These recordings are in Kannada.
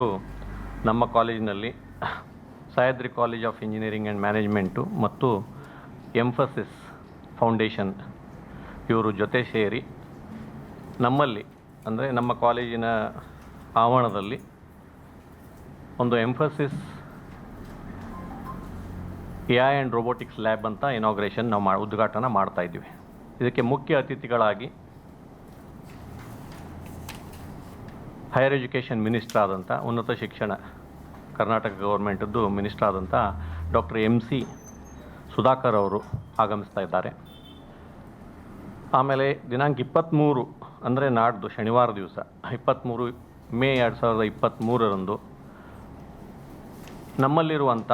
ನಮ್ಮ ಕಾಲೇಜಿನಲ್ಲಿ Sahyadri college of engineering and management ಮತ್ತು ಎಂಫಸಿಸ್ ಫೌಂಡೇಶನ್ ಇವರು ಜೊತೆ ಸೇರಿ ನಮ್ಮಲ್ಲಿ ಅಂದರೆ ನಮ್ಮ ಕಾಲೇಜಿನ ಆವರಣದಲ್ಲಿ ಒಂದು emphasis AI and robotics lab ಅಂತ ಇನಾಗ್ರೇಷನ್ ನಾವು ಉದ್ಘಾಟನೆ ಮಾಡ್ತಾಯಿದ್ದೀವಿ. ಇದಕ್ಕೆ ಮುಖ್ಯ ಅತಿಥಿಗಳಾಗಿ ಹೈಯರ್ ಎಜುಕೇಷನ್ ಮಿನಿಸ್ಟರ್ ಆದಂಥ ಉನ್ನತ ಶಿಕ್ಷಣ ಕರ್ನಾಟಕ ಗೌರ್ಮೆಂಟದ್ದು ಮಿನಿಸ್ಟರ್ ಆದಂಥ ಡಾಕ್ಟರ್ MC ಸುಧಾಕರ್ ಅವರು ಆಗಮಿಸ್ತಾ ಇದ್ದಾರೆ. ಆಮೇಲೆ ದಿನಾಂಕ 23 ಅಂದರೆ ನಾಡ್ದು ಶನಿವಾರ ದಿವಸ 23 ಮೇ 2023ರಂದು ನಮ್ಮಲ್ಲಿರುವಂಥ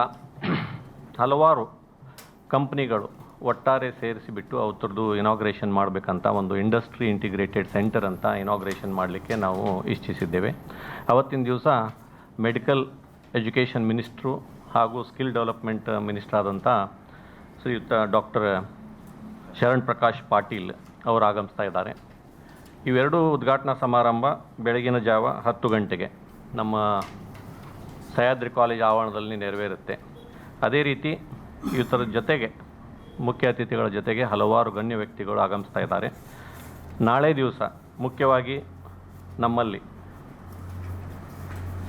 ಹಲವಾರು ಕಂಪ್ನಿಗಳು ಒಟ್ಟಾರೆ ಸೇರಿಸಿಬಿಟ್ಟು ಅವ್ರದ್ದು ಇನಾಗ್ರೇಷನ್ ಮಾಡಬೇಕಂತ ಒಂದು ಇಂಡಸ್ಟ್ರಿ ಇಂಟಿಗ್ರೇಟೆಡ್ ಸೆಂಟರ್ ಅಂತ ಇನಾಗ್ರೇಷನ್ ಮಾಡಲಿಕ್ಕೆ ನಾವು ಇಚ್ಛಿಸಿದ್ದೇವೆ. ಅವತ್ತಿನ ದಿವಸ ಮೆಡಿಕಲ್ ಎಜುಕೇಷನ್ ಮಿನಿಸ್ಟ್ರು ಹಾಗೂ ಸ್ಕಿಲ್ ಡೆವಲಪ್ಮೆಂಟ್ ಮಿನಿಸ್ಟರ್ ಆದಂಥ ಶ್ರೀಯುತ ಡಾಕ್ಟರ್ ಶರಣ್ ಪ್ರಕಾಶ್ ಪಾಟೀಲ್ ಅವರು ಆಗಮಿಸ್ತಾ ಇದ್ದಾರೆ. ಇವೆರಡೂ ಉದ್ಘಾಟನಾ ಸಮಾರಂಭ ಬೆಳಗಿನ ಜಾವ 10 ಗಂಟೆಗೆ ನಮ್ಮ ಸಹ್ಯಾದ್ರಿ ಕಾಲೇಜ್ ಆವರಣದಲ್ಲಿ ನೆರವೇರುತ್ತೆ. ಅದೇ ರೀತಿ ಇವರ ಜೊತೆಗೆ ಮುಖ್ಯ ಅತಿಥಿಗಳ ಜೊತೆಗೆ ಹಲವಾರು ಗಣ್ಯ ವ್ಯಕ್ತಿಗಳು ಆಗಮಿಸ್ತಾ ಇದ್ದಾರೆ. ನಾಳೆ ದಿವಸ ಮುಖ್ಯವಾಗಿ ನಮ್ಮಲ್ಲಿ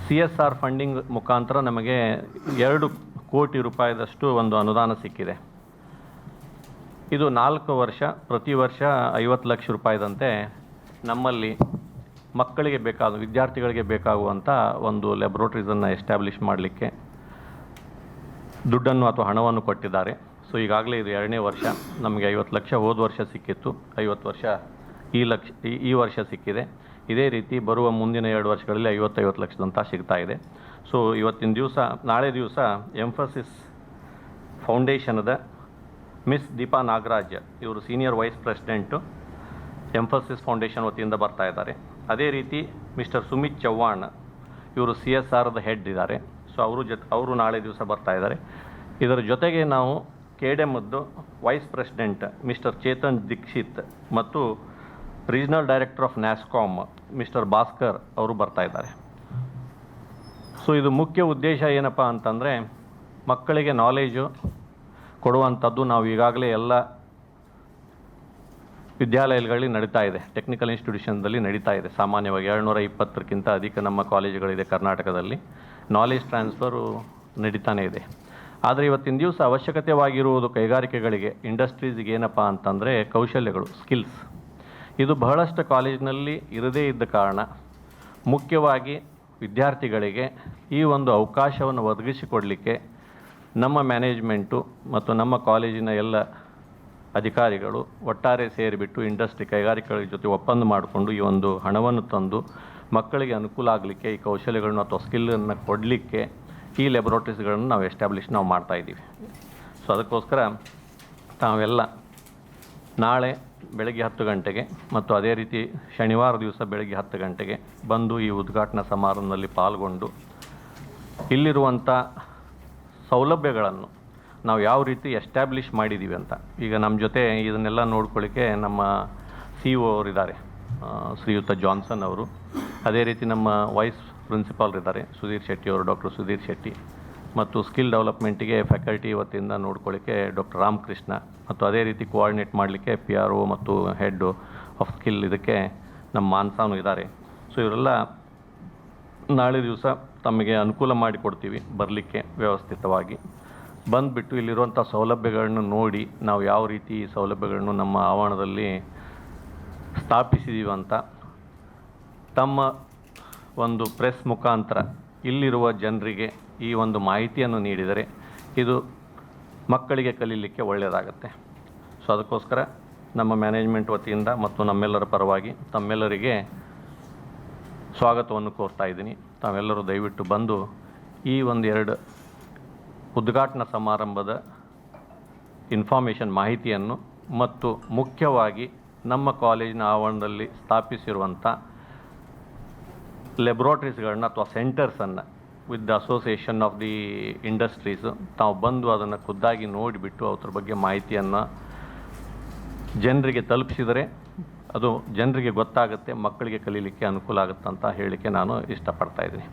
CSR ಫಂಡಿಂಗ್ ಮುಖಾಂತರ ನಮಗೆ 2 ಕೋಟಿ ರೂಪಾಯಿದಷ್ಟು ಒಂದು ಅನುದಾನ ಸಿಕ್ಕಿದೆ. ಇದು 4 ವರ್ಷ, ಪ್ರತಿ ವರ್ಷ 50 ಲಕ್ಷ ರೂಪಾಯಿದಂತೆ ನಮ್ಮಲ್ಲಿ ಮಕ್ಕಳಿಗೆ ವಿದ್ಯಾರ್ಥಿಗಳಿಗೆ ಬೇಕಾಗುವಂಥ ಒಂದು ಲ್ಯಾಬ್ರೋಟರೀಸನ್ನು ಎಸ್ಟಾಬ್ಲಿಷ್ ಮಾಡಲಿಕ್ಕೆ ದುಡ್ಡನ್ನು ಅಥವಾ ಹಣವನ್ನು ಕೊಟ್ಟಿದ್ದಾರೆ. ಸೊ ಈಗಾಗಲೇ ಇದು 2ನೇ ವರ್ಷ. ನಮಗೆ 50 ಲಕ್ಷ ಹೋದ ವರ್ಷ ಸಿಕ್ಕಿತ್ತು, 50 ವರ್ಷ ಈ ವರ್ಷ ಸಿಕ್ಕಿದೆ. ಇದೇ ರೀತಿ ಬರುವ ಮುಂದಿನ 2 ವರ್ಷಗಳಲ್ಲಿ 50 ಲಕ್ಷದಂತ ಸಿಗ್ತಾ ಇದೆ. ಸೊ ಇವತ್ತಿನ ದಿವಸ, ನಾಳೆ ದಿವಸ ಎಂಫಸಿಸ್ ಫೌಂಡೇಶನದ ಮಿಸ್ ದೀಪಾ ನಾಗರಾಜ್ ಇವರು senior wise president emphasis foundation ವತಿಯಿಂದ ಬರ್ತಾ ಇದ್ದಾರೆ. ಅದೇ ರೀತಿ ಮಿಸ್ಟರ್ ಸುಮಿತ್ ಚವ್ಹಾಣ್ ಇವರು CSRದ ಹೆಡ್ ಇದ್ದಾರೆ. ಸೊ ಅವರು ನಾಳೆ ದಿವಸ ಬರ್ತಾ ಇದ್ದಾರೆ. ಇದರ ಜೊತೆಗೆ ನಾವು KDMದ್ದು vice president mister Chetan Dikshit ಮತ್ತು regional director of NASSCOM mister Bhaskar ಅವರು ಬರ್ತಾ ಇದ್ದಾರೆ. ಸೊ ಇದು ಮುಖ್ಯ ಉದ್ದೇಶ ಏನಪ್ಪ ಅಂತಂದರೆ ಮಕ್ಕಳಿಗೆ ನಾಲೇಜು ಕೊಡುವಂಥದ್ದು ನಾವು ಈಗಾಗಲೇ ಎಲ್ಲ ವಿದ್ಯಾಲಯಗಳಲ್ಲಿ ನಡೀತಾ ಇದೆ, ಟೆಕ್ನಿಕಲ್ ಇನ್ಸ್ಟಿಟ್ಯೂಷನ್ದಲ್ಲಿ ನಡೀತಾ ಇದೆ. ಸಾಮಾನ್ಯವಾಗಿ 220ಕ್ಕಿಂತ ಅಧಿಕ ನಮ್ಮ ಕಾಲೇಜುಗಳಿದೆ ಕರ್ನಾಟಕದಲ್ಲಿ. ನಾಲೆಜ್ ಟ್ರಾನ್ಸ್ಫರು ನಡೀತಾನೆ ಇದೆ. ಆದರೆ ಇವತ್ತಿನ ದಿವಸ ಅವಶ್ಯಕತೆವಾಗಿರುವುದು ಕೈಗಾರಿಕೆಗಳಿಗೆ, ಇಂಡಸ್ಟ್ರೀಸ್ಗೆ ಏನಪ್ಪ ಅಂತಂದರೆ ಕೌಶಲ್ಯಗಳು, ಸ್ಕಿಲ್ಸ್. ಇದು ಬಹಳಷ್ಟು ಕಾಲೇಜಿನಲ್ಲಿ ಇರದೇ ಇದ್ದ ಕಾರಣ ಮುಖ್ಯವಾಗಿ ವಿದ್ಯಾರ್ಥಿಗಳಿಗೆ ಈ ಒಂದು ಅವಕಾಶವನ್ನು ಒದಗಿಸಿಕೊಡಲಿಕ್ಕೆ ನಮ್ಮ ಮ್ಯಾನೇಜ್ಮೆಂಟು ಮತ್ತು ನಮ್ಮ ಕಾಲೇಜಿನ ಎಲ್ಲ ಅಧಿಕಾರಿಗಳು ಒಟ್ಟಾರೆ ಸೇರಿಬಿಟ್ಟು ಇಂಡಸ್ಟ್ರಿ ಕೈಗಾರಿಕೆಗಳ ಜೊತೆ ಒಪ್ಪಂದ ಮಾಡಿಕೊಂಡು ಈ ಒಂದು ಹಣವನ್ನು ತಂದು ಮಕ್ಕಳಿಗೆ ಅನುಕೂಲ ಆಗಲಿಕ್ಕೆ ಈ ಕೌಶಲ್ಯಗಳನ್ನು ಅಥವಾ ಸ್ಕಿಲ್ಲನ್ನು ಕೊಡಲಿಕ್ಕೆ ಈ ಲ್ಯಾಬ್ರೋಟರೀಸ್ಗಳನ್ನು ನಾವು ಮಾಡ್ತಾಯಿದ್ದೀವಿ. ಸೊ ಅದಕ್ಕೋಸ್ಕರ ತಾವೆಲ್ಲ ನಾಳೆ ಬೆಳಗ್ಗೆ 10 ಗಂಟೆಗೆ ಮತ್ತು ಅದೇ ರೀತಿ ಶನಿವಾರ ದಿವಸ ಬೆಳಗ್ಗೆ 10 ಗಂಟೆಗೆ ಬಂದು ಈ ಉದ್ಘಾಟನಾ ಸಮಾರಂಭದಲ್ಲಿ ಪಾಲ್ಗೊಂಡು ಇಲ್ಲಿರುವಂಥ ಸೌಲಭ್ಯಗಳನ್ನು ನಾವು ಯಾವ ರೀತಿ ಎಸ್ಟ್ಯಾಬ್ಲಿಷ್ ಮಾಡಿದ್ದೀವಿ ಅಂತ. ಈಗ ನಮ್ಮ ಜೊತೆ ಇದನ್ನೆಲ್ಲ ನೋಡ್ಕೊಳ್ಳಿಕ್ಕೆ ನಮ್ಮ CEO ಅವರಿದ್ದಾರೆ, ಶ್ರೀಯುತ ಜಾನ್ಸನ್ ಅವರು. ಅದೇ ರೀತಿ ನಮ್ಮ ವೈಸ್ ಪ್ರಿನ್ಸಿಪಾಲ್ ಇದ್ದಾರೆ ಸುಧೀರ್ ಶೆಟ್ಟಿ ಅವರು, ಡಾಕ್ಟರ್ ಸುಧೀರ್ ಶೆಟ್ಟಿ. ಮತ್ತು ಸ್ಕಿಲ್ ಡೆವಲಪ್ಮೆಂಟಿಗೆ ಫ್ಯಾಕಲ್ಟಿ ವತಿಯಿಂದ ನೋಡ್ಕೊಳ್ಳಿಕ್ಕೆ ಡಾಕ್ಟರ್ ರಾಮಕೃಷ್ಣ, ಮತ್ತು ಅದೇ ರೀತಿ ಕೋಆರ್ಡಿನೇಟ್ ಮಾಡಲಿಕ್ಕೆ PRO ಮತ್ತು ಹೆಡ್ ಆಫ್ ಸ್ಕಿಲ್ ಇದಕ್ಕೆ ನಮ್ಮ ಮಾನ್ಸಾನು ಇದ್ದಾರೆ. ಸೊ ಇವರೆಲ್ಲ ನಾಳೆ ದಿವಸ ತಮಗೆ ಅನುಕೂಲ ಮಾಡಿಕೊಡ್ತೀವಿ ಬರಲಿಕ್ಕೆ ವ್ಯವಸ್ಥಿತವಾಗಿ. ಬಂದುಬಿಟ್ಟು ಇಲ್ಲಿರುವಂಥ ಸೌಲಭ್ಯಗಳನ್ನು ನೋಡಿ ನಾವು ಯಾವ ರೀತಿ ಈ ಸೌಲಭ್ಯಗಳನ್ನು ನಮ್ಮ ಆವರಣದಲ್ಲಿ ಸ್ಥಾಪಿಸಿದ್ದೀವಿ ಅಂತ ತಮ್ಮ ಒಂದು ಪ್ರೆಸ್ ಮುಖಾಂತರ ಇಲ್ಲಿರುವ ಜನರಿಗೆ ಈ ಒಂದು ಮಾಹಿತಿಯನ್ನು ನೀಡಿದರೆ ಇದು ಮಕ್ಕಳಿಗೆ ಕಲೀಲಿಕ್ಕೆ ಒಳ್ಳೆಯದಾಗತ್ತೆ. ಸೊ ಅದಕ್ಕೋಸ್ಕರ ನಮ್ಮ ಮ್ಯಾನೇಜ್ಮೆಂಟ್ ವತಿಯಿಂದ ಮತ್ತು ನಮ್ಮೆಲ್ಲರ ಪರವಾಗಿ ತಮ್ಮೆಲ್ಲರಿಗೆ ಸ್ವಾಗತವನ್ನು ಕೋರ್ತಾ ಇದ್ದೀನಿ. ತಾವೆಲ್ಲರೂ ದಯವಿಟ್ಟು ಬಂದು ಈ 2 ಉದ್ಘಾಟನಾ ಸಮಾರಂಭದ ಇನ್ಫಾರ್ಮೇಷನ್ ಮಾಹಿತಿಯನ್ನು ಮತ್ತು ಮುಖ್ಯವಾಗಿ ನಮ್ಮ ಕಾಲೇಜಿನ ಆವರಣದಲ್ಲಿ ಸ್ಥಾಪಿಸಿರುವಂಥ ಲ್ಯಾಬ್ರೋಟರೀಸ್ಗಳನ್ನ ಅಥವಾ ಸೆಂಟರ್ಸನ್ನು with the association of the industries ತಾವು ಬಂದು ಅದನ್ನು ಖುದ್ದಾಗಿ ನೋಡಿಬಿಟ್ಟು ಅದ್ರ ಬಗ್ಗೆ ಮಾಹಿತಿಯನ್ನು ಜನರಿಗೆ ತಲುಪಿಸಿದರೆ ಅದು ಜನರಿಗೆ ಗೊತ್ತಾಗುತ್ತೆ, ಮಕ್ಕಳಿಗೆ ಕಲೀಲಿಕ್ಕೆ ಅನುಕೂಲ ಆಗುತ್ತೆ ಅಂತ ಹೇಳಲಿಕ್ಕೆ ನಾನು ಇಷ್ಟಪಡ್ತಾ ಇದ್ದೀನಿ.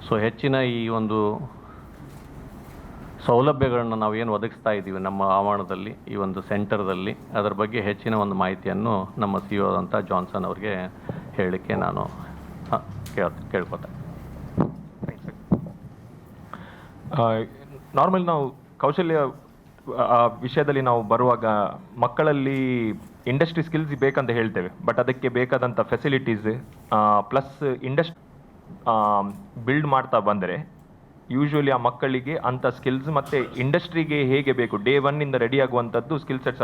ಸೊ ಹೆಚ್ಚಿನ ಈ ಒಂದು ಸೌಲಭ್ಯಗಳನ್ನು ನಾವೇನು ಒದಗಿಸ್ತಾ ಇದ್ದೀವಿ ನಮ್ಮ ಆವರಣದಲ್ಲಿ, ಈ ಒಂದು ಸೆಂಟರ್ದಲ್ಲಿ, ಅದರ ಬಗ್ಗೆ ಹೆಚ್ಚಿನ ಒಂದು ಮಾಹಿತಿಯನ್ನು ನಮ್ಮ ಸಿ ಇ ಆದಂಥ ಜಾನ್ಸನ್ ಅವ್ರಿಗೆ ಹೇಳಲಿಕ್ಕೆ ನಾನು ಕೇಳ್ಕೊತೆ. ನಾರ್ಮಲ್ ನಾವು ಕೌಶಲ್ಯ ವಿಷಯದಲ್ಲಿ ನಾವು ಬರುವಾಗ ಮಕ್ಕಳಲ್ಲಿ ಇಂಡಸ್ಟ್ರಿ ಸ್ಕಿಲ್ಸ್ ಬೇಕಂತ ಹೇಳ್ತೇವೆ, ಬಟ್ ಅದಕ್ಕೆ ಬೇಕಾದಂಥ ಫೆಸಿಲಿಟೀಸ್ ಪ್ಲಸ್ ಬಿಲ್ಡ್ ಮಾಡ್ತಾ ಬಂದರೆ ಯೂಶ್ವಲಿ ಆ ಮಕ್ಕಳಿಗೆ ಅಂಥ ಸ್ಕಿಲ್ಸ್ ಮತ್ತು ಇಂಡಸ್ಟ್ರಿಗೆ ಹೇಗೆ ಬೇಕು ಡೇ ಒನ್ನಿಂದ ರೆಡಿ ಆಗುವಂಥದ್ದು ಸ್ಕಿಲ್ ಸೆಟ್ಸ್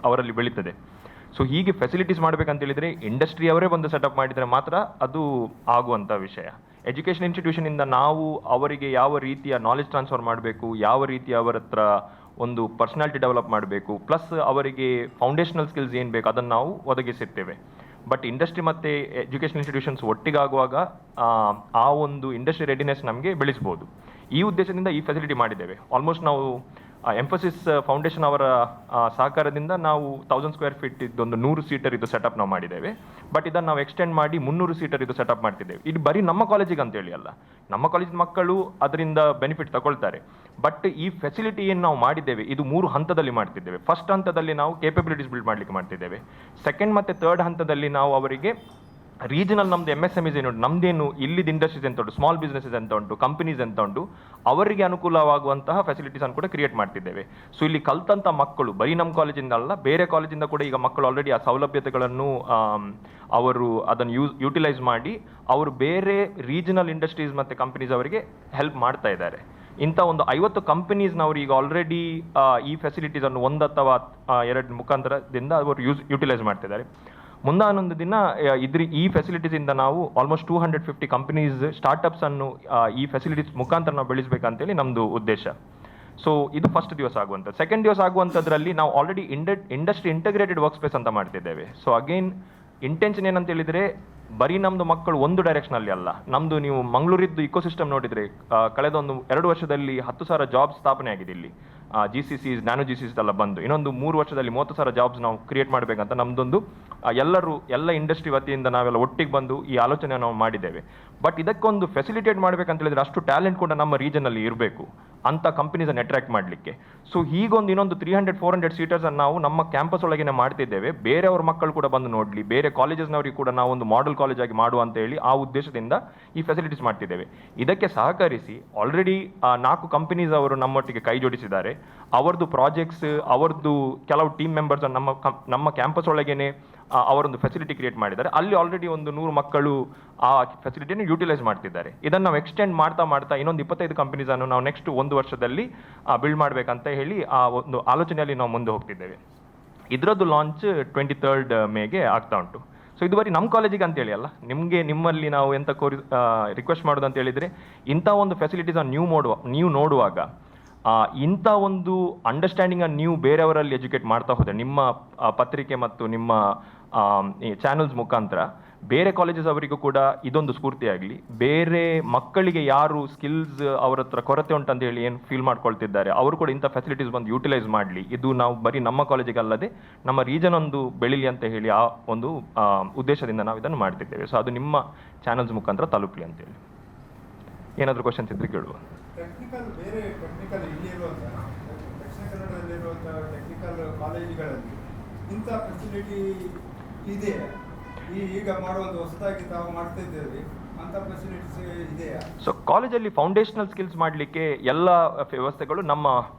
ಅವರಲ್ಲಿ ಬೆಳೀತದೆ. ಸೊ ಹೀಗೆ ಫೆಸಿಲಿಟೀಸ್ ಮಾಡಬೇಕಂತೇಳಿದರೆ ಇಂಡಸ್ಟ್ರಿ ಅವರೇ ಒಂದು ಸೆಟಪ್ ಮಾಡಿದರೆ ಮಾತ್ರ ಅದು ಆಗುವಂಥ ವಿಷಯ. ಎಜುಕೇಷನ್ ಇನ್ಸ್ಟಿಟ್ಯೂಷನಿಂದ ನಾವು ಅವರಿಗೆ ಯಾವ ರೀತಿಯ ನಾಲೆಜ್ ಟ್ರಾನ್ಸ್ಫರ್ ಮಾಡಬೇಕು, ಯಾವ ರೀತಿ ಅವರ ಹತ್ರ ಒಂದು ಪರ್ಸನಾಲಿಟಿ ಡೆವಲಪ್ ಮಾಡಬೇಕು, ಪ್ಲಸ್ ಅವರಿಗೆ ಫೌಂಡೇಶನಲ್ ಸ್ಕಿಲ್ಸ್ ಏನು ಬೇಕು ಅದನ್ನು ನಾವು ಒದಗಿಸಿರ್ತೇವೆ. ಬಟ್ ಇಂಡಸ್ಟ್ರಿ ಮತ್ತು ಎಜುಕೇಷನ್ ಇನ್ಸ್ಟಿಟ್ಯೂಷನ್ಸ್ ಒಟ್ಟಿಗಾಗುವಾಗ ಆ ಒಂದು ಇಂಡಸ್ಟ್ರಿ ರೆಡಿನೆಸ್ ನಮಗೆ ಬೆಳೆಸ್ಬೋದು. ಈ ಉದ್ದೇಶದಿಂದ ಈ ಫೆಸಿಲಿಟಿ ಮಾಡಿದ್ದೇವೆ. ಆಲ್ಮೋಸ್ಟ್ ನಾವು ಎಂಫಸಿಸ್ ಫೌಂಡೇಶನ್ ಅವರ ಸಹಕಾರದಿಂದ ನಾವು 1000 ಸ್ಕ್ವೇರ್ ಫೀಟ್ ಇದ್ದೊಂದು 100 ಸೀಟರ್ ಇದು ಸೆಟಪ್ ನಾವು ಮಾಡಿದ್ದೇವೆ. ಬಟ್ ಇದನ್ನು ನಾವು ಎಕ್ಸ್ಟೆಂಡ್ ಮಾಡಿ 300 ಸೀಟರ್ ಇದು ಸೆಟಪ್ ಮಾಡ್ತಿದ್ದೇವೆ. ಇದು ಬರೀ ನಮ್ಮ ಕಾಲೇಜಿಗೆ ಅಂತೇಳಿ ಅಲ್ಲ, ನಮ್ಮ ಕಾಲೇಜಿನ ಮಕ್ಕಳು ಅದರಿಂದ ಬೆನಿಫಿಟ್ ತಗೊಳ್ತಾರೆ. ಬಟ್ ಈ ಫೆಸಿಲಿಟಿ ಏನು ನಾವು ಮಾಡಿದ್ದೇವೆ ಇದು 3 ಹಂತದಲ್ಲಿ ಮಾಡ್ತಿದ್ದೇವೆ. ಫಸ್ಟ್ ಹಂತದಲ್ಲಿ ನಾವು ಕೇಪಬಿಲಿಟೀಸ್ ಬಿಲ್ಡ್ ಮಾಡಲಿಕ್ಕೆ ಮಾಡ್ತಿದ್ದೇವೆ. ಸೆಕೆಂಡ್ ಮತ್ತು ಥರ್ಡ್ ಹಂತದಲ್ಲಿ ನಾವು ಅವರಿಗೆ ರೀಜನಲ್ ನಮ್ದು MSMEs ಏನು ಉಂಟು, ನಮ್ದೇನು ಇಲ್ಲಿದ್ದು ಇಂಡಸ್ಟ್ರೀಸ್ ಎಂತ ಉಂಟು, ಸ್ಮಾಲ್ ಬಿಸ್ನೆಸಸ್ ಎಂತ ಉಂಟು, ಕಂಪನೀಸ್ ಎಂತ ಉಂಟು, ಅವರಿಗೆ ಅನುಕೂಲವಾಗುವಂತಹ ಫೆಸಿಲಿಟೀಸನ್ನು ಕೂಡ ಕ್ರಿಯೇಟ್ ಮಾಡ್ತಿದ್ದೇವೆ. ಸೊ ಇಲ್ಲಿ ಕಲ್ತಂಥ ಮಕ್ಕಳು ಬರೀ ನಮ್ಮ ಕಾಲೇಜಿಂದ ಅಲ್ಲ, ಬೇರೆ ಕಾಲೇಜಿಂದ ಕೂಡ ಈಗ ಮಕ್ಕಳು ಆಲ್ರೆಡಿ ಆ ಸೌಲಭ್ಯತೆಗಳನ್ನು ಅವರು ಅದನ್ನು ಯೂಟಿಲೈಸ್ ಮಾಡಿ ಅವರು ಬೇರೆ ರೀಜನಲ್ ಇಂಡಸ್ಟ್ರೀಸ್ ಮತ್ತು ಕಂಪನೀಸ್ ಅವರಿಗೆ ಹೆಲ್ಪ್ ಮಾಡ್ತಾ ಇದ್ದಾರೆ. ಇಂಥ ಒಂದು 50 ಕಂಪನೀಸ್ನವರು ಈಗ ಆಲ್ರೆಡಿ ಈ ಫೆಸಿಲಿಟೀಸನ್ನು 1 ಅಥವಾ 2 ಮುಖಾಂತರದಿಂದ ಅವರು ಯೂಟಿಲೈಸ್ ಮಾಡ್ತಿದ್ದಾರೆ. ಮುಂದಾನೊಂದು ದಿನ ಈ ಫೆಸಿಲಿಟೀಸಿಂದ ನಾವು ಆಲ್ಮೋಸ್ಟ್ 250 ಕಂಪನೀಸ್ ಸ್ಟಾರ್ಟಪ್ಸನ್ನು ಈ ಫೆಸಿಲಿಟೀಸ್ ಮುಖಾಂತರ ನಾವು ಬೆಳೆಸಬೇಕಂತೇಳಿ ನಮ್ಮದು ಉದ್ದೇಶ. ಸೊ ಇದು ಫಸ್ಟ್ ದಿವಸ ಆಗುವಂಥದ್ದು. ಸೆಕೆಂಡ್ ದಿವಸ ಆಗುವಂಥದ್ರಲ್ಲಿ ನಾವು already industry integrated work space ಅಂತ ಮಾಡ್ತಿದ್ದೇವೆ. ಸೊ ಅಗೇನ್ ಇಂಟೆನ್ಷನ್ ಏನಂತ ಹೇಳಿದರೆ ಬರೀ ನಮ್ಮದು ಮಕ್ಕಳು ಒಂದು ಡೈರೆಕ್ಷನಲ್ಲಿ ಅಲ್ಲ, ನಮ್ಮದು ನೀವು ಮಂಗಳೂರಿದ್ದು ಇಕೋಸಿಸ್ಟಮ್ ನೋಡಿದರೆ ಕಳೆದ 2 ವರ್ಷದಲ್ಲಿ 10,000 ಜಾಬ್ಸ್ ಸ್ಥಾಪನೆ ಆಗಿದೆ ಇಲ್ಲಿ. GCCs, ನ್ಯಾನೋ GCCs ಎಲ್ಲ ಬಂದು ಇನ್ನೊಂದು 3 ವರ್ಷದಲ್ಲಿ 30,000 ಜಾಬ್ಸ್ ನಾವು ಕ್ರಿಯೇಟ್ ಮಾಡಬೇಕಂತ ನಮ್ಮದೊಂದು ಎಲ್ಲ ಇಂಡಸ್ಟ್ರಿ ವತಿಯಿಂದ ನಾವೆಲ್ಲ ಒಟ್ಟಿಗೆ ಬಂದು ಈ ಆಲೋಚನೆ ನಾವು ಮಾಡಿದ್ದೇವೆ. ಬಟ್ ಇದಕ್ಕೊಂದು ಫೆಸಿಲಿಟೇಟ್ ಮಾಡಬೇಕಂತ ಹೇಳಿದ್ರೆ ಅಷ್ಟು ಟ್ಯಾಲೆಂಟ್ ಕೂಡ ನಮ್ಮ ರೀಜನಲ್ಲಿ ಇರಬೇಕು ಅಂಥ ಕಂಪನೀಸನ್ನು ಅಟ್ರಾಕ್ಟ್ ಮಾಡಲಿಕ್ಕೆ. ಸೊ ಹೀಗೊಂದು ಇನ್ನೊಂದು 300-400 ಸೀಟರ್ಸನ್ನು ನಾವು ನಮ್ಮ ಕ್ಯಾಂಪಸ್ ಒಳಗೇನೆ ಮಾಡ್ತಿದ್ದೇವೆ. ಬೇರೆಯವ್ರ ಮಕ್ಕಳು ಕೂಡ ಬಂದು ನೋಡಲಿ, ಬೇರೆ ಕಾಲೇಜಸ್ನವರಿಗೆ ಕೂಡ ನಾವು ಒಂದು ಮಾಡೆಲ್ ಕಾಲೇಜ್ ಆಗಿ ಮಾಡುವ ಅಂತ ಹೇಳಿ ಆ ಉದ್ದೇಶದಿಂದ ಈ ಫೆಸಿಲಿಟೀಸ್ ಮಾಡ್ತಿದ್ದೇವೆ. ಇದಕ್ಕೆ ಸಹಕರಿಸಿ ಆಲ್ರೆಡಿ 4 ಕಂಪನೀಸ್ ಅವರು ನಮ್ಮೊಟ್ಟಿಗೆ ಕೈ ಜೋಡಿಸಿದ್ದಾರೆ. ಅವರದ್ದು ಪ್ರಾಜೆಕ್ಟ್ಸ್, ಅವರದ್ದು ಕೆಲವು ಟೀಮ್ ಮೆಂಬರ್ಸ್ ನಮ್ಮ ಕ್ಯಾಂಪಸ್ ಒಳಗೇನೆ ಅವರೊಂದು ಫೆಸಿಲಿಟಿ ಕ್ರಿಯೇಟ್ ಮಾಡಿದ್ದಾರೆ. ಅಲ್ಲಿ ಆಲ್ರೆಡಿ ಒಂದು 100 ಮಕ್ಕಳು ಆ ಫೆಸಿಲಿಟಿಯನ್ನು ಯೂಟಿಲೈಸ್ ಮಾಡ್ತಿದ್ದಾರೆ. ಇದನ್ನು ನಾವು ಎಕ್ಸ್ಟೆಂಡ್ ಮಾಡ್ತಾ ಇನ್ನೊಂದು 25 ಕಂಪನೀಸನ್ನು ನಾವು ನೆಕ್ಸ್ಟ್ 1 ವರ್ಷದಲ್ಲಿ ಬಿಲ್ಡ್ ಮಾಡಬೇಕಂತ ಹೇಳಿ ಆ ಒಂದು ಆಲೋಚನೆಯಲ್ಲಿ ನಾವು ಮುಂದೆ ಹೋಗ್ತಿದ್ದೇವೆ. ಇದರದ್ದು ಲಾಂಚ್ 23rd ಮೇಗೆ ಆಗ್ತಾ ಉಂಟು. ಸೊ ಇದು ಬರೀ ನಮ್ಮ ಕಾಲೇಜಿಗೆ ಅಂತೇಳಿ ಅಲ್ಲ, ನಿಮ್ಮಲ್ಲಿ ನಾವು ಎಂತ ರಿಕ್ವೆಸ್ಟ್ ಮಾಡೋದು ಅಂತ ಹೇಳಿದರೆ ಇಂಥ ಒಂದು ಫೆಸಿಲಿಟೀಸನ್ನು ನೀವು ನೋಡುವಾಗ ಇಂಥ ಒಂದು ಅಂಡರ್ಸ್ಟ್ಯಾಂಡಿಂಗನ್ನು ನೀವು ಬೇರೆಯವರಲ್ಲಿ ಎಜುಕೇಟ್ ಮಾಡ್ತಾ ಹೋದರೆ ನಿಮ್ಮ ಪತ್ರಿಕೆ ಮತ್ತು ನಿಮ್ಮ ಈ ಚಾನಲ್ಸ್ ಮುಖಾಂತರ ಬೇರೆ ಕಾಲೇಜಸ್ ಅವರಿಗೂ ಕೂಡ ಇದೊಂದು ಸ್ಫೂರ್ತಿಯಾಗಲಿ. ಬೇರೆ ಮಕ್ಕಳಿಗೆ ಯಾರು ಸ್ಕಿಲ್ಸ್ ಅವ್ರ ಹತ್ರ ಕೊರತೆ ಉಂಟಂತ ಹೇಳಿ ಏನು ಫೀಲ್ ಮಾಡ್ಕೊಳ್ತಿದ್ದಾರೆ ಅವರು ಕೂಡ ಇಂಥ ಫೆಸಿಲಿಟೀಸ್ ಬಂದು ಯೂಟಿಲೈಸ್ ಮಾಡಲಿ. ಇದು ನಾವು ಬರೀ ನಮ್ಮ ಕಾಲೇಜಿಗೆ ಅಲ್ಲದೆ ನಮ್ಮ ರೀಜನ್ ಒಂದು ಬೆಳೀಲಿ ಅಂತ ಹೇಳಿ ಆ ಒಂದು ಉದ್ದೇಶದಿಂದ ನಾವು ಇದನ್ನು ಮಾಡ್ತಿದ್ದೇವೆ. ಸೊ ಅದು ನಿಮ್ಮ ಚಾನಲ್ಸ್ ಮುಖಾಂತರ ತಲುಪಲಿ ಅಂತೇಳಿ. ಏನಾದರೂ ಕ್ವಶನ್ಸ್ ಇದ್ರೆ ಕೇಳುವ. ಬೇರೆ ಟೆಕ್ನಿಕಲ್ ಇಲ್ಲಿರುವಂಥ ದಕ್ಷಿಣ ಕನ್ನಡದಲ್ಲಿರುವಂಥ ಟೆಕ್ನಿಕಲ್ ಕಾಲೇಜುಗಳಲ್ಲಿ ಇಂಥ ಫೆಸಿಲಿಟಿ ಇದೆಯಾ? ಈಗ ಮಾಡುವಂಥ ಹೊಸದಾಗಿ ತಾವು ಮಾಡ್ತಾ ಇದ್ದೇವೆ ಅಂಥ ಫೆಸಿಲಿಟೀಸ್ ಇದೆಯಾ? ಸೊ ಕಾಲೇಜಲ್ಲಿ ಫೌಂಡೇಶನಲ್ ಸ್ಕಿಲ್ಸ್ ಮಾಡಲಿಕ್ಕೆ ಎಲ್ಲ ವ್ಯವಸ್ಥೆಗಳು ನಮ್ಮ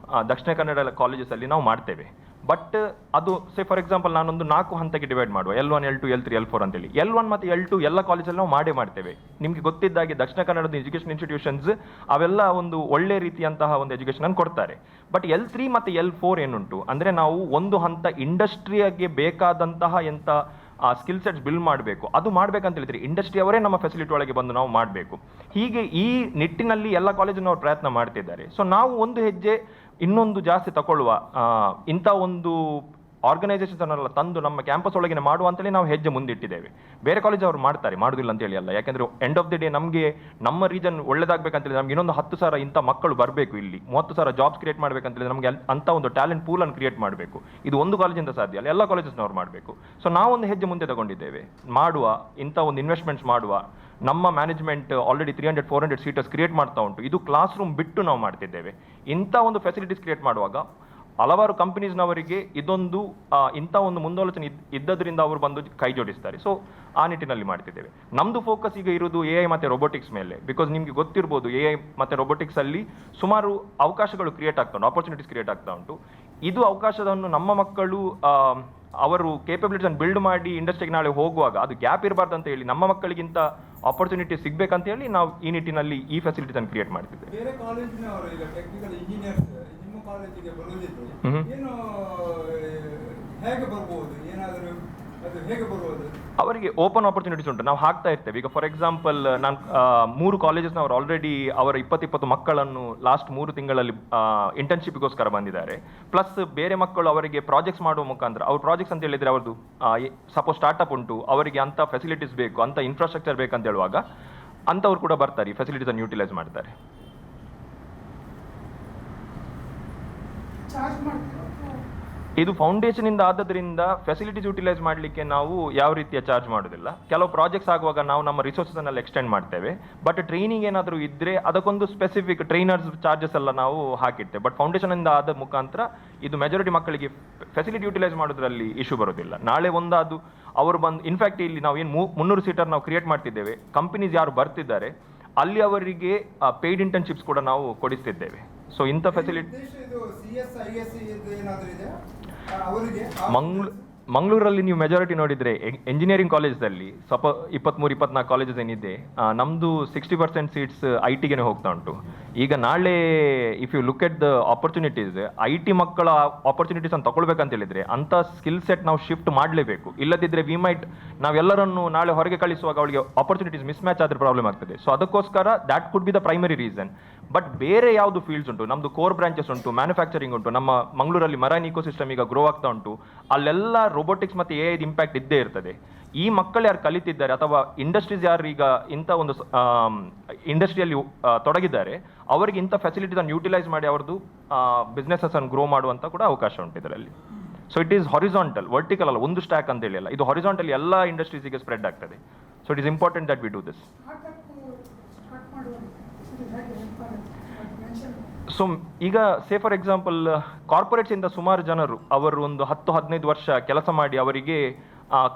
ದಕ್ಷಿಣ ಕನ್ನಡ ಕಾಲೇಜಸಲ್ಲಿ ನಾವು ಮಾಡ್ತೇವೆ. ಬಟ್ ಅದು ಫಾರ್ ಎಕ್ಸಾಂಪಲ್ ನಾನೊಂದು 4 ಹಂತಕ್ಕೆ ಡಿವೈಡ್ ಮಾಡುವ, L1, L2, L3, L4 ಅಂತೇಳಿ. L1 ಮತ್ತು L2 ಎಲ್ಲ ಕಾಲೇಜಲ್ಲಿ ನಾವು ಮಾಡ್ತೇವೆ. ನಿಮಗೆ ಗೊತ್ತಿದ್ದಾಗೆ ದಕ್ಷಿಣ ಕನ್ನಡದ ಎಜುಕೇಷನ್ ಇನ್ಸ್ಟಿಟ್ಯೂಷನ್ಸ್ ಅವೆಲ್ಲ ಒಂದು ಒಳ್ಳೆ ರೀತಿಯಂತಹ ಒಂದು ಎಜುಕೇಷನ್ ಕೊಡ್ತಾರೆ. ಬಟ್ L3 ಮತ್ತು L4 ಏನುಂಟು ಅಂದರೆ ನಾವು ಒಂದು ಹಂತ ಇಂಡಸ್ಟ್ರಿಯಾಗೆ ಬೇಕಾದಂತಹ ಎಂಥ ಸ್ಕಿಲ್ ಸೆಟ್ಸ್ ಬಿಲ್ಡ್ ಮಾಡಬೇಕು, ಅದು ಮಾಡ್ಬೇಕಂತ ಹೇಳಿದ್ರೆ ಇಂಡಸ್ಟ್ರಿ ಅವರೇ ನಮ್ಮ ಫೆಸಿಲಿಟಿ ಒಳಗೆ ಬಂದು ನಾವು ಮಾಡಬೇಕು. ಹೀಗೆ ಈ ನಿಟ್ಟಿನಲ್ಲಿ ಎಲ್ಲ ಕಾಲೇಜಿನವರು ಪ್ರಯತ್ನ ಮಾಡ್ತಿದ್ದಾರೆ. ಸೊ ನಾವು ಒಂದು ಹೆಜ್ಜೆ ಇನ್ನೊಂದು ಜಾಸ್ತಿ ತಗೊಳ್ಳುವ, ಇಂಥ ಒಂದು ಆರ್ಗನೈಸೇಷನ್ಸ್ನೆಲ್ಲ ತಂದು ನಮ್ಮ ಕ್ಯಾಂಪಸ್ ಒಳಗಿನ ಮಾಡುವ ಅಂತೇಳಿ ನಾವು ಹೆಜ್ಜೆ ಮುಂದಿಟ್ಟಿದ್ದೇವೆ. ಬೇರೆ ಕಾಲೇಜ್ ಅವರು ಮಾಡ್ತಾರೆ, ಮಾಡೋದಿಲ್ಲ ಅಂತೇಳಿ ಅಲ್ಲ. ಯಾಕೆಂದರೆ ಎಂಡ್ ಆಫ್ ದಿ ಡೇ ನಮಗೆ ನಮ್ಮ ರೀಜನ್ ಒಳ್ಳೇದಾಗಬೇಕಂತೇಳಿ ನಮ್ಗೆ ಇನ್ನೊಂದು 10,000 ಇಂಥ ಮಕ್ಕಳು ಬರಬೇಕು, ಇಲ್ಲಿ 30,000 ಜಾಬ್ಸ್ ಕ್ರಿಯೇಟ್ ಮಾಡಬೇಕಂತೇಳಿ ನಮಗೆ ಅಂಥ ಒಂದು ಟ್ಯಾಲೆಂಟ್ ಪೂಲನ್ನು ಕ್ರಿಯೇಟ್ ಮಾಡಬೇಕು. ಇದು ಒಂದು ಕಾಲೇಜಿಂದ ಸಾಧ್ಯ ಅಲ್ಲ, ಎಲ್ಲ ಕಾಲೇಜಸ್ನವ್ರು ಮಾಡಬೇಕು. ಸೊ ನಾವೊಂದು ಹೆಜ್ಜೆ ಮುಂದೆ ತಗೊಂಡಿದ್ದೇವೆ, ಮಾಡುವ ಇಂಥ ಒಂದು ಇನ್ವೆಸ್ಟ್ಮೆಂಟ್ಸ್ ಮಾಡುವ. ನಮ್ಮ ಮ್ಯಾನೇಜ್ಮೆಂಟ್ ಆಲ್ರೆಡಿ 300-400 ಸೀಟರ್ಸ್ ಕ್ರಿಯೇಟ್ ಮಾಡ್ತಾ ಉಂಟು. ಇದು ಕ್ಲಾಸ್ ರೂಮ್ ಬಿಟ್ಟು ನಾವು ಮಾಡ್ತಿದ್ದೇವೆ. ಇಂಥ ಒಂದು ಫೆಸಿಲಿಟೀಸ್ ಕ್ರಿಯೇಟ್ ಮಾಡುವಾಗ ಹಲವಾರು ಕಂಪನೀಸ್ನವರಿಗೆ ಇದೊಂದು ಇಂಥ ಒಂದು ಮುಂದಾಲೋಚನೆ ಇದ್ದದ್ರಿಂದ ಅವರು ಬಂದು ಕೈ ಜೋಡಿಸ್ತಾರೆ. ಸೊ ಆ ನಿಟ್ಟಿನಲ್ಲಿ ಮಾಡ್ತಿದ್ದೇವೆ. ನಮ್ಮದು ಫೋಕಸ್ ಈಗ ಇರೋದು AI ಮತ್ತು ರೊಬೋಟಿಕ್ಸ್ ಮೇಲೆ. ಬಿಕಾಸ್ ನಿಮಗೆ ಗೊತ್ತಿರ್ಬೋದು AI ಮತ್ತು ರೊಬೋಟಿಕ್ಸಲ್ಲಿ ಸುಮಾರು ಅವಕಾಶಗಳು ಕ್ರಿಯೇಟ್ ಆಗ್ತಾ ಉಂಟು, ಆಪರ್ಚುನಿಟೀಸ್ ಕ್ರಿಯೇಟ್ ಆಗ್ತಾ ಉಂಟು. ಇದು ಅವಕಾಶವನ್ನು ನಮ್ಮ ಮಕ್ಕಳು ಅವರು ಕೇಪಬಿಲಿಟೀಸನ್ನು ಬಿಲ್ಡ್ ಮಾಡಿ ಇಂಡಸ್ಟ್ರಿಗೆ ನಾಳೆ ಹೋಗುವಾಗ ಅದು ಗ್ಯಾಪ್ ಇರಬಾರ್ದು ಅಂತ ಹೇಳಿ ನಮ್ಮ ಮಕ್ಕಳಿಗಿಂತ ಆಪರ್ಚುನಿಟಿ ಸಿಗಬೇಕಂತ ಹೇಳಿ ನಾವು ಈ ನಿಟ್ಟಿನಲ್ಲಿ ಈ ಫೆಸಿಲಿಟೀಸನ್ನು ಕ್ರಿಯೇಟ್ ಮಾಡ್ತಿದ್ದೇವೆ. ಬೇರೆ ಕಾಲೇಜಿನವರು ಈಗ ಟೆಕ್ನಿಕಲ್ ಇಂಜಿನಿಯರ್ಸ್ ನಿಮ್ಮ ಕಾಲೇಜಿಗೆ ಬರುವುದಿದ್ರೆ ಏನು ಹೇಗೆ ಬರ್ಬೋದು, ಏನಾದರೂ ಅದು ಹೇಗೆ ಬರ್ಬೋದು? ಅವರಿಗೆ ಓಪನ್ ಆಪರ್ಚುನಿಟೀಸ್ ಉಂಟು, ನಾವು ಹಾಕ್ತಾ ಇರ್ತೇವೆ. ಈಗ ಫಾರ್ ಎಕ್ಸಾಂಪಲ್ ನಾನು 3 ಕಾಲೇಜಸ್ನವರು ಆಲ್ರೆಡಿ ಅವರ 20 ಮಕ್ಕಳನ್ನು ಲಾಸ್ಟ್ 3 ತಿಂಗಳಲ್ಲಿ ಇಂಟರ್ನ್ಶಿಪ್ಗೋಸ್ಕರ ಬಂದಿದ್ದಾರೆ. ಪ್ಲಸ್ ಬೇರೆ ಮಕ್ಕಳು ಅವರಿಗೆ ಪ್ರಾಜೆಕ್ಟ್ಸ್ ಮಾಡುವ ಮುಖಾಂತರ, ಅವ್ರ ಪ್ರಾಜೆಕ್ಟ್ಸ್ ಅಂತ ಹೇಳಿದರೆ ಅವ್ರದ್ದು ಸಪೋಸ್ ಸ್ಟಾರ್ಟಪ್ ಉಂಟು, ಅವರಿಗೆ ಅಂಥ ಫೆಸಿಲಿಟೀಸ್ ಬೇಕು, ಅಂಥ ಇನ್ಫ್ರಾಸ್ಟ್ರಕ್ಚರ್ ಬೇಕಂತ ಹೇಳುವಾಗ ಅಂಥವ್ರು ಕೂಡ ಬರ್ತಾರೆ, ಫೆಸಿಲಿಟೀಸನ್ನು ಯೂಟಿಲೈಸ್ ಮಾಡ್ತಾರೆ. ಇದು ಫೌಂಡೇಶನಿಂದ ಆದದ್ರಿಂದ ಫೆಸಿಲಿಟೀಸ್ ಯೂಟಿಲೈಸ್ ಮಾಡಲಿಕ್ಕೆ ನಾವು ಯಾವ ರೀತಿಯ ಚಾರ್ಜ್ ಮಾಡೋದಿಲ್ಲ. ಕೆಲವು ಪ್ರಾಜೆಕ್ಟ್ಸ್ ಆಗುವಾಗ ನಾವು ನಮ್ಮ ರಿಸೋರ್ಸಸ್ಸನ್ನೆಲ್ಲ ಎಕ್ಸ್ಟೆಂಡ್ ಮಾಡ್ತೇವೆ. ಬಟ್ ಟ್ರೈನಿಂಗ್ ಏನಾದರೂ ಇದ್ದರೆ ಅದಕ್ಕೊಂದು ಸ್ಪೆಸಿಫಿಕ್ ಟ್ರೈನರ್ಸ್ ಚಾರ್ಜಸ್ ಎಲ್ಲ ನಾವು ಹಾಕಿರ್ತೇವೆ. ಬಟ್ ಫೌಂಡೇಶನಿಂದ ಆದ ಮುಖಾಂತರ ಇದು ಮೆಜಾರಿಟಿ ಮಕ್ಕಳಿಗೆ ಫೆಸಿಲಿಟಿ ಯೂಟಿಲೈಸ್ ಮಾಡೋದ್ರಲ್ಲಿ ಇಶ್ಯೂ ಬರೋದಿಲ್ಲ. ನಾಳೆ ಒಂದಾದು ಅವರು ಬಂದು, ಇನ್ಫ್ಯಾಕ್ಟ್ ಇಲ್ಲಿ ನಾವು ಏನು 300 ಸೀಟರ್ ನಾವು ಕ್ರಿಯೇಟ್ ಮಾಡ್ತಿದ್ದೇವೆ. ಕಂಪನೀಸ್ ಯಾರು ಬರ್ತಿದ್ದಾರೆ ಅಲ್ಲಿ ಅವರಿಗೆ ಪೇಯ್ಡ್ ಇಂಟರ್ನ್ಶಿಪ್ಸ್ ಕೂಡ ನಾವು ಕೊಡಿಸ್ತಿದ್ದೇವೆ. ಸೊ ಇಂಥ ಫೆಸಿಲಿಟಿ ಮಂಗಳೂರಲ್ಲಿ ನೀವು ಮೆಜಾರಿಟಿ ನೋಡಿದರೆ ಎಂಜಿನಿಯರಿಂಗ್ ಕಾಲೇಜಲ್ಲಿ 23-24 ಕಾಲೇಜಸ್ ಏನಿದೆ, ನಮ್ಮದು 60% ಸೀಟ್ಸ್ IT ಗೆ ಹೋಗ್ತಾ ಉಂಟು. ಈಗ ನಾಳೆ if you look at the opportunities, IT ಮಕ್ಕಳ ಆಪರ್ಚುನಿಟೀಸ್ ಅನ್ನು ತಗೊಳ್ಬೇಕಂತ ಹೇಳಿದ್ರೆ ಅಂಥ ಸ್ಕಿಲ್ ಸೆಟ್ ನಾವು ಶಿಫ್ಟ್ ಮಾಡಲೇಬೇಕು. ಇಲ್ಲದಿದ್ದರೆ ನಾವೆಲ್ಲರನ್ನು ನಾಳೆ ಹೊರಗೆ ಕಳಿಸುವಾಗ ಅವಳಿಗೆ ಆಪರ್ಚುನಿಟೀಸ್ ಮಿಸ್ ಮ್ಯಾಚ್ ಆದರೆ ಪ್ರಾಬ್ಲಮ್ ಆಗ್ತದೆ. ಸೊ ಅದಕ್ಕೋಸ್ಕರ that could be the primary reason. But ಬೇರೆ ಯಾವುದು ಫೀಲ್ಡ್ಸ್ ಉಂಟು, ನಮ್ಮದು ಕೋರ್ ಬ್ರಾಂಚಸ್ ಉಂಟು, ಮ್ಯಾನುಫ್ಯಾಕ್ಚರಿಂಗ್ ಉಂಟು, ನಮ್ಮ ಮಂಗಳೂರಲ್ಲಿ ಮರೈನ್ ಇಕೋಸಿಸ್ಟಮ್ ಈಗ ಗ್ರೋ ಆಗ್ತಾ ಉಂಟು, ಅಲ್ಲೆಲ್ಲ ರೋಬೋಟಿಕ್ಸ್ ಮತ್ತು AI ಇಂಪ್ಯಾಕ್ಟ್ ಇದ್ದೇ ಇರ್ತದೆ. ಈ ಮಕ್ಕಳು ಯಾರು ಕಲಿತಿದ್ದಾರೆ ಅಥವಾ ಇಂಡಸ್ಟ್ರೀಸ್ ಯಾರು ಈಗ ಇಂಥ ಒಂದು ಇಂಡಸ್ಟ್ರಿಯಲ್ಲಿ ತೊಡಗಿದ್ದಾರೆ, ಅವರಿಗೆ ಇಂಥ ಫೆಸಿಲಿಟೀಸನ್ನು ಯೂಟಿಲೈಸ್ ಮಾಡಿ ಅವ್ರದ್ದು ಬಿಸ್ನೆಸನ್ನು ಗ್ರೋ ಮಾಡುವಂಥ ಕೂಡ ಅವಕಾಶ ಉಂಟು ಇದರಲ್ಲಿ. So it is horizontal, vertical ಅಲ್ಲ, ಒಂದು ಸ್ಟ್ಯಾಕ್ ಅಂತ ಹೇಳಿ ಅಲ್ಲ, ಇದು ಹಾರಿಜಾಂಟಲ್ ಎಲ್ಲ ಇಂಡಸ್ಟ್ರೀಸಿಗೆ ಸ್ಪ್ರೆಡ್ ಆಗ್ತದೆ. So it is important that we do this. So ಈಗ ಫಾರ್ ಎಕ್ಸಾಂಪಲ್ ಕಾರ್ಪೊರೇಟ್ಸಿಂದ ಸುಮಾರು ಜನರು ಅವರು ಒಂದು 10-15 ವರ್ಷ ಕೆಲಸ ಮಾಡಿ ಅವರಿಗೆ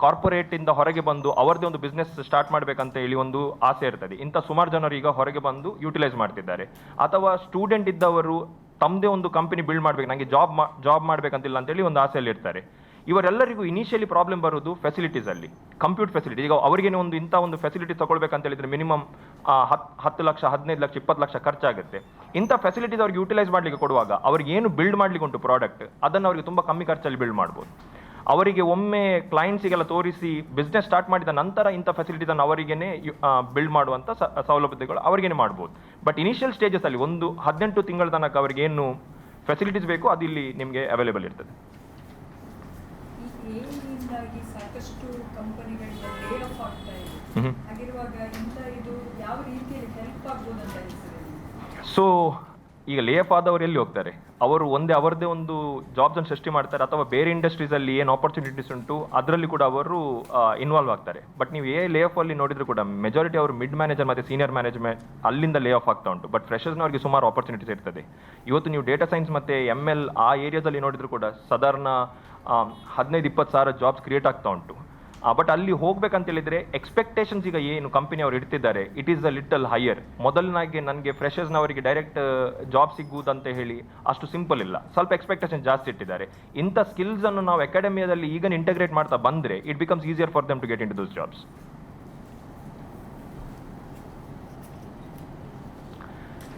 ಕಾರ್ಪೊರೇಟಿಂದ ಹೊರಗೆ ಬಂದು ಅವರದೇ ಒಂದು ಬಿಸ್ನೆಸ್ ಸ್ಟಾರ್ಟ್ ಮಾಡಬೇಕಂತ ಹೇಳಿ ಒಂದು ಆಸೆ ಇರ್ತದೆ. ಇಂಥ ಸುಮಾರು ಜನರು ಈಗ ಹೊರಗೆ ಬಂದು ಯೂಟಿಲೈಸ್ ಮಾಡ್ತಿದ್ದಾರೆ. ಅಥವಾ ಸ್ಟೂಡೆಂಟ್ ಇದ್ದವರು ತಮ್ಮದೇ ಒಂದು ಕಂಪನಿ ಬಿಲ್ಡ್ ಮಾಡಬೇಕು, ನನಗೆ ಜಾಬ್ ಮಾಡಬೇಕಂತಿಲ್ಲ ಅಂತೇಳಿ ಒಂದು ಆಸೆಯಲ್ಲಿ ಇರ್ತಾರೆ. ಇವರೆಲ್ಲರಿಗೂ ಇನಿಷಿಯಲಿ ಪ್ರಾಬ್ಲಮ್ ಬರೋದು ಫೆಸಿಲಿಟೀಸಲ್ಲಿ, ಕಂಪ್ಯೂಟ್ ಫೆಸಿಲಿಟಿ. ಈಗ ಅವರಿಗೇನು ಇಂಥ ಒಂದು ಫೆಸಿಲಿಟಿ ತಗೊಳ್ಬೇಕಂತ ಹೇಳಿದ್ರೆ ಮಿನಿಮಮ್ 10 ಲಕ್ಷ, 15 ಲಕ್ಷ, 20 ಲಕ್ಷ ಖರ್ಚಾಗುತ್ತೆ. ಇಂಥ ಫೆಸಿಲಿಟೀಸ್ ಅವ್ರಿಗೆ ಯೂಟಿಲೈಸ್ ಮಾಡಲಿಕ್ಕೆ ಕೊಡುವಾಗ ಅವ್ರಿಗೆ ಏನು ಬಿಲ್ಡ್ ಮಾಡಲಿಕ್ಕೆ ಉಂಟು ಪ್ರಾಡಕ್ಟ್, ಅದನ್ನು ಅವರಿಗೆ ತುಂಬ ಕಮ್ಮಿ ಖರ್ಚಲ್ಲಿ ಬಿಲ್ಡ್ ಮಾಡ್ಬೋದು. ಅವರಿಗೆ ಒಮ್ಮೆ ಕ್ಲೈಂಟ್ಸಿಗೆಲ್ಲ ತೋರಿಸಿ ಬಿಸ್ನೆಸ್ ಸ್ಟಾರ್ಟ್ ಮಾಡಿದ ನಂತರ ಇಂಥ ಫೆಸಿಲಿಟೀಸನ್ನು ಅವರಿಗೇನೆ ಬಿಲ್ಡ್ ಮಾಡುವಂಥ ಸೌಲಭ್ಯಗಳು ಅವರಿಗೇನೆ ಮಾಡ್ಬೋದು. ಬಟ್ ಇನಿಷಿಯಲ್ ಸ್ಟೇಜಸಲ್ಲಿ ಒಂದು 18 ತಿಂಗಳ ತನಕ ಅವರಿಗೆ ಏನು ಫೆಸಿಲಿಟೀಸ್ ಬೇಕು ಅದು ಇಲ್ಲಿ ನಿಮಗೆ ಅವೈಲೇಬಲ್ ಇರ್ತದೆ. ಸಾಕಷ್ಟು ಕಂಪನಿಗಳಿಂದ ಲೇ ಆಫ್ ಆಗ್ತಾ ಇದೆ. ಹಾಗಿರುವಾಗ ಇಂಥ ಇದು ಯಾವ ರೀತಿಯಲ್ಲಿ ಹೆಲ್ಪ್ ಆಗ್ಬೋದು ಅಂತ ಅನಿಸ್ತದೆ? ಸೊ ಈಗ ಲೇ ಆಫ್ ಆದವರು ಎಲ್ಲಿ ಹೋಗ್ತಾರೆ? ಅವರು ಅವರದೇ ಒಂದು ಜಾಬ್ಸನ್ನು ಸೃಷ್ಟಿ ಮಾಡ್ತಾರೆ, ಅಥವಾ ಬೇರೆ ಇಂಡಸ್ಟ್ರೀಸಲ್ಲಿ ಏನು ಆಪರ್ಚುನಿಟೀಸ್ ಉಂಟು ಅದರಲ್ಲಿ ಕೂಡ ಅವರು ಇನ್ವಾಲ್ವ್ ಆಗ್ತಾರೆ. ಬಟ್ ನೀವು ಲೇ ಆಫ್ ಅಲ್ಲಿ ನೋಡಿದ್ರು ಕೂಡ ಮೆಜಾರಿಟಿ ಅವರು ಮಿಡ್ ಮ್ಯಾನೇಜರ್ ಮತ್ತು ಸೀನಿಯರ್ ಮ್ಯಾನೇಜ್ಮೆಂಟ್ ಅಲ್ಲಿಂದ ಲೇ ಆಫ್ ಆಗ್ತಾ ಉಂಟು. ಬಟ್ ಫ್ರೆಷರ್ಸ್ನವರಿಗೆ ಸುಮಾರು ಆಪರ್ಚುನಿಟೀಸ್ ಇರ್ತದೆ. ಇವತ್ತು ನೀವು ಡೇಟಾ ಸೈನ್ಸ್ ಮತ್ತು ML ಆ ಏರಿಯಾದಲ್ಲಿ ನೋಡಿದ್ರು ಕೂಡ ಸಾಧಾರಣ 15-20 ಸಾವಿರ ಜಾಬ್ಸ್ ಕ್ರಿಯೇಟ್ ಆಗ್ತಾ ಉಂಟು. ಬಟ್ ಅಲ್ಲಿ ಹೋಗ್ಬೇಕಂತ ಹೇಳಿದ್ರೆ ಎಕ್ಸ್ಪೆಕ್ಟೇಷನ್ಸ್ ಈಗ ಏನು ಕಂಪನಿ ಅವರು ಇಡ್ತಿದ್ದಾರೆ, it is a little higher. ಮೊದಲನಾಗಿ ನನಗೆ ಫ್ರೆಷರ್ಸ್ನವರಿಗೆ ಡೈರೆಕ್ಟ್ ಜಾಬ್ ಸಿಗುವುದಂತ ಹೇಳಿ ಅಷ್ಟು ಸಿಂಪಲ್ ಇಲ್ಲ, ಸ್ವಲ್ಪ ಎಕ್ಸ್ಪೆಕ್ಟೇಷನ್ ಜಾಸ್ತಿ ಇಟ್ಟಿದ್ದಾರೆ. ಇಂಥ ಸ್ಕಿಲ್ಸನ್ನು ನಾವು ಅಕಾಡೆಮಿಯಾದಲ್ಲಿ ಈಗ ಇಂಟಗ್ರೇಟ್ ಮಾಡ್ತಾ ಬಂದರೆ it becomes easier for them to get into those jobs.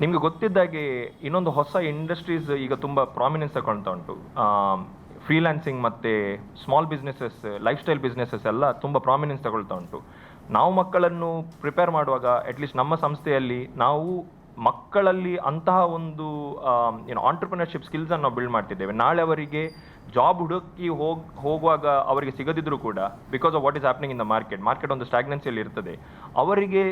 ನಿಮಗೆ ಗೊತ್ತಿದ್ದಾಗೆ ಇನ್ನೊಂದು ಹೊಸ ಇಂಡಸ್ಟ್ರೀಸ್ ಈಗ ತುಂಬ ಪ್ರಾಮಿನೆನ್ಸ್ ತಗೊಳ್ತಾ ಉಂಟು. ಫ್ರೀಲ್ಯಾನ್ಸಿಂಗ್ ಮತ್ತು small businesses, life style businesses ಎಲ್ಲ ತುಂಬ ಪ್ರಾಮಿನೆನ್ಸ್ ತಗೊಳ್ತಾ ಉಂಟು. ನಾವು ಮಕ್ಕಳನ್ನು ಪ್ರಿಪೇರ್ ಮಾಡುವಾಗ ಅಟ್ಲೀಸ್ಟ್ ನಮ್ಮ ಸಂಸ್ಥೆಯಲ್ಲಿ ನಾವು ಮಕ್ಕಳಲ್ಲಿ ಅಂತಹ ಒಂದು ಆಂಟ್ರಪ್ರಿನರ್ಶಿಪ್ ಸ್ಕಿಲ್ಸನ್ನು ನಾವು ಬಿಲ್ಡ್ ಮಾಡ್ತಿದ್ದೇವೆ. ನಾಳೆ ಅವರಿಗೆ ಜಾಬ್ ಹುಡುಕಿ ಹೋಗುವಾಗ ಅವರಿಗೆ ಸಿಗದಿದ್ರೂ ಕೂಡ because of what is happening in the market ಒಂದು ಸ್ಟಾಗ್ನೆನ್ಸಿಯಲ್ಲಿ ಇರ್ತದೆ. ಅವರಿಗೆ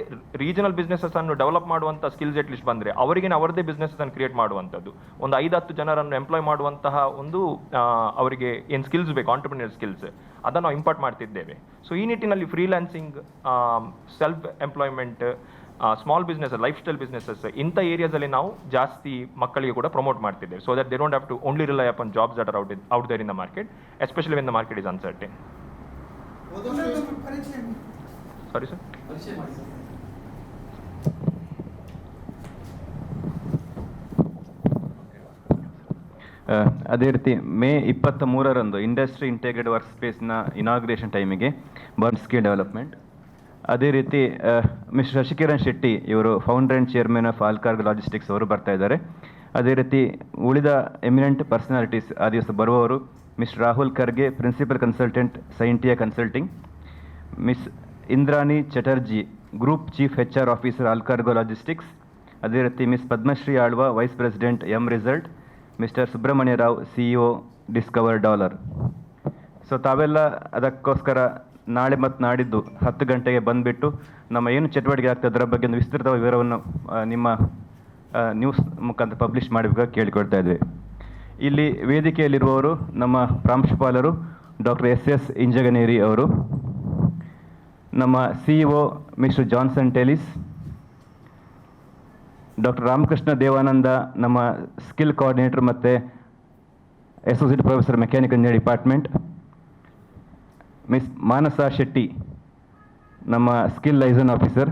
ರೀಜನಲ್ ಬಿಸ್ನೆಸನ್ನು ಡೆವಲಪ್ ಮಾಡುವಂಥ ಸ್ಕಿಲ್ಸ್ ಅಟ್ಲೀಸ್ಟ್ ಬಂದರೆ ಅವರಿಗೆ ಅವರದೇ ಬಿಸ್ನೆಸನ್ನು ಕ್ರಿಯೇಟ್ ಮಾಡುವಂಥದ್ದು, ಒಂದು 5-10 ಜನರನ್ನು ಎಂಪ್ಲಾಯ್ ಮಾಡುವಂತಹ ಒಂದು ಅವರಿಗೆ ಏನು ಸ್ಕಿಲ್ಸ್ ಬೇಕು ಆಂಟ್ರಪ್ರಿನರ್ ಸ್ಕಿಲ್ಸ್, ಅದನ್ನು ನಾವು ಇಂಪಾರ್ಟ್ ಮಾಡ್ತಿದ್ದೇವೆ. ಸೊ ಈ ನಿಟ್ಟಿನಲ್ಲಿ freelancing, self employment, small business, lifestyle businesses, ಇಂಥ ಏರಿಯಾಸಲ್ಲಿ ನಾವು ಜಾಸ್ತಿ ಮಕ್ಕಳಿಗೆ ಕೂಡ ಪ್ರಮೋಟ್ ಮಾಡ್ತಿದ್ದೇವೆ. So that they don't have to only rely upon jobs that are out there in the market, especially when the market is uncertain. Sorry sir. ಅದೇ ರೀತಿ ಮೇ 23ರಂದು ಇಂಡಸ್ಟ್ರಿ ಇಂಟಿಗ್ರೇಟೆಡ್ ವರ್ಕ್ ಸ್ಪೇಸ್ನ ಇನಾಗ್ರೇಷನ್ ಟೈಮಿಗೆ ಬರ್ನ್ ಸ್ಕಿಲ್ ಡೆವಲಪ್ಮೆಂಟ್. ಅದೇ ರೀತಿ ಮಿಸ್ಟರ್ ಶಶಿಕಿರಣ್ ಶೆಟ್ಟಿ ಇವರು founder and chairman of Allcargo logistics ಅವರು ಬರ್ತಾ ಇದ್ದಾರೆ. ಅದೇ ರೀತಿ ಉಳಿದ ಎಮಿನೆಂಟ್ ಪರ್ಸನಾಲಿಟೀಸ್ ಆ ದಿವಸ ಬರುವವರು mister Rahul Kharge, principal consultant ಸೈಂಟಿಯಾ consulting, miss Indrani Chatterjee, group chief HR officer Allcargo logistics. ಅದೇ ರೀತಿ miss Padmashri Alva, vice president result, mister Subrahmanya Rao, CEO discover dollar. So ತಾವೆಲ್ಲ ಅದಕ್ಕೋಸ್ಕರ ನಾಳೆ ಮತ್ತು ನಾಡಿದ್ದು 10 ಗಂಟೆಗೆ ಬಂದುಬಿಟ್ಟು ನಮ್ಮ ಏನು ಚಟುವಟಿಕೆ ಆಗ್ತದೆ ಅದರ ಬಗ್ಗೆ ಒಂದು ವಿಸ್ತೃತ ವಿವರವನ್ನು ನಿಮ್ಮ ನ್ಯೂಸ್ ಮುಖಾಂತರ ಪಬ್ಲಿಷ್ ಮಾಡಬೇಕಾಗಿ ಕೇಳಿಕೊಳ್ತಾ ಇದ್ವಿ. ಇಲ್ಲಿ ವೇದಿಕೆಯಲ್ಲಿರುವವರು ನಮ್ಮ ಪ್ರಾಂಶುಪಾಲರು ಡಾಕ್ಟರ್ SS ಇಂಜಗನೇರಿ ಅವರು, ನಮ್ಮ CEO mister Johnson Tellis, doctor Ramakrishna Devananda ನಮ್ಮ ಸ್ಕಿಲ್ ಕೋಆರ್ಡಿನೇಟರ್ ಮತ್ತು associate professor mechanical engineering department, miss Manasa Shetty ನಮ್ಮ ಸ್ಕಿಲ್ ಲೈಸನ್ ಆಫೀಸರ್,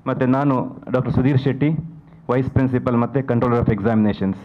ಮತ್ತು ನಾನು doctor Sudhir Shetty, vice principal ಮತ್ತು ಕಂಟ್ರೋಲರ್ ಆಫ್ ಎಕ್ಸಾಮಿನೇಷನ್ಸ್.